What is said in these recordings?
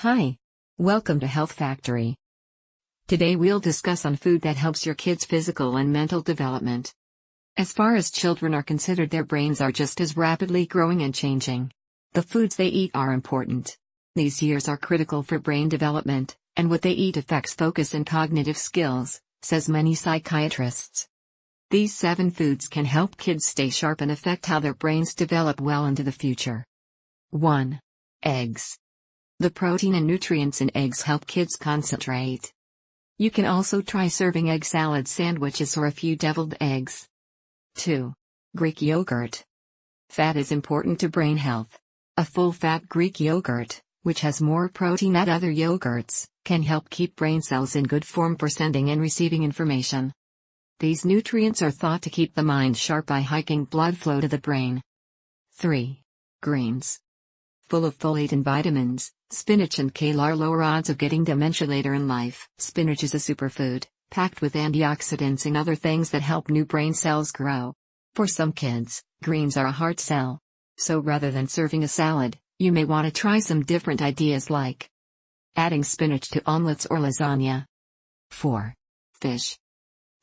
Hi. Welcome to Health Factory. Today we'll discuss on food that helps your kids' physical and mental development. As far as children are considered, their brains are just as rapidly growing and changing. The foods they eat are important. These years are critical for brain development, and what they eat affects focus and cognitive skills, says many psychiatrists. These 7 foods can help kids stay sharp and affect how their brains develop well into the future. 1. Eggs. The protein and nutrients in eggs help kids concentrate. You can also try serving egg salad sandwiches or a few deviled eggs. 2. Greek yogurt. Fat is important to brain health. A full-fat Greek yogurt, which has more protein than other yogurts, can help keep brain cells in good form for sending and receiving information. These nutrients are thought to keep the mind sharp by hiking blood flow to the brain. 3. Greens. Full of folate and vitamins, spinach and kale are lower odds of getting dementia later in life. Spinach is a superfood, packed with antioxidants and other things that help new brain cells grow. For some kids, greens are a hard sell. So rather than serving a salad, you may want to try some different ideas like adding spinach to omelets or lasagna. 4. Fish.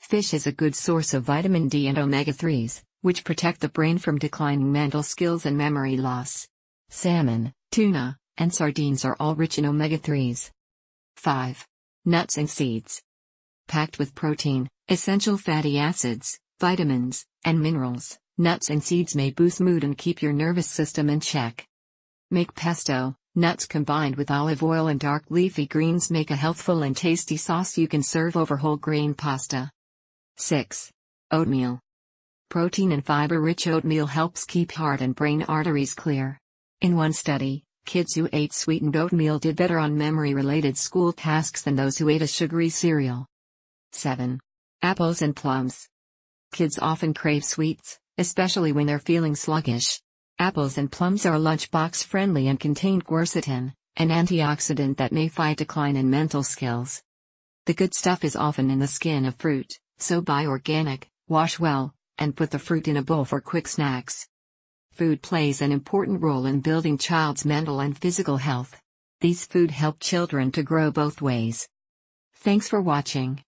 Fish is a good source of vitamin D and omega-3s, which protect the brain from declining mental skills and memory loss. Salmon, tuna, and sardines are all rich in omega-3s. 5. Nuts and seeds. Packed with protein, essential fatty acids, vitamins, and minerals, nuts and seeds may boost mood and keep your nervous system in check. Make pesto. Nuts combined with olive oil and dark leafy greens make a healthful and tasty sauce you can serve over whole grain pasta. 6. Oatmeal. Protein and fiber-rich oatmeal helps keep heart and brain arteries clear. In one study, kids who ate sweetened oatmeal did better on memory-related school tasks than those who ate a sugary cereal. 7. Apples and plums. Kids often crave sweets, especially when they're feeling sluggish. Apples and plums are lunchbox friendly and contain quercetin, an antioxidant that may fight decline in mental skills. The good stuff is often in the skin of fruit, so buy organic, wash well, and put the fruit in a bowl for quick snacks. Food plays an important role in building child's mental and physical health. These food help children to grow both ways. Thanks for watching.